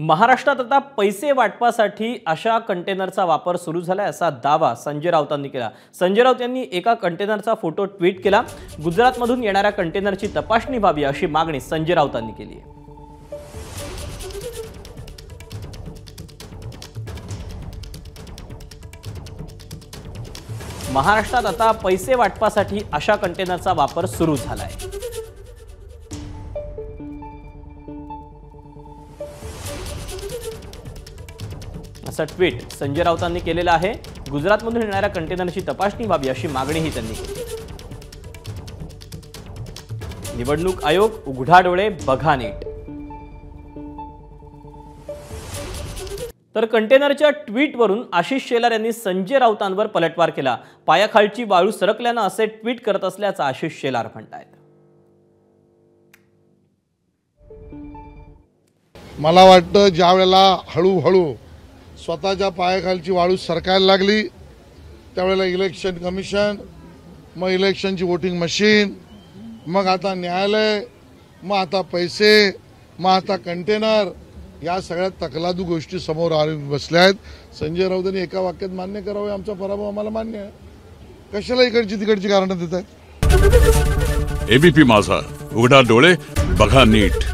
महाराष्ट्रात आता पैसे वाटपासाठी अशा कंटेनरचा वापर सुरू झालाय असा दावा संजय राऊतांनी केला। संजय राऊत यांनी एका कंटेनरचा फोटो ट्विट केला। गुजरातमधून येणाऱ्या कंटेनरची तपासणी व्हावी अशी मागणी संजय राऊतांनी केली आहे। महाराष्ट्रात आता पैसे वाटपासाठी अशा कंटेनरचा वापर सुरू झालाय। असा ट्विट संजय राऊतांनी केलेला आहे। गुजरातमधून येणाऱ्या कंटेनरची तपासणी व्हावी अशी मागणीही त्यांनी केली। निवडणूक आयोग उघडा डोळे बघा नीट। तर कंटेनरच्या ट्विटवरून आशिष शेलार यांनी संजय राऊतांवर पलटवार केला। पायाखालची वाळू सरकल्यानं असे ट्विट करत असल्याचं आशिष शेलार म्हणतायत। मला वाटतं ज्या वेळेला हळूहळू स्वतःच्या पायाखालची वाळू सरकायला लागली त्यावेळेला इलेक्शन कमिशन, मग इलेक्शनची वोटिंग मशीन, मग आता न्यायालय, मग आता पैसे, मग आता कंटेनर, या सगळ्या तकलादू गोष्टी समोर बसल्या आहेत। संजय राऊतांनी एका वाक्यात मान्य करावे, आमचा पराभव आम्हाला मान्य आहे। कशाला इकडची तिकडची कारणं देत आहेत? एबीपी माझा, उघडा डोळे बघा नीट।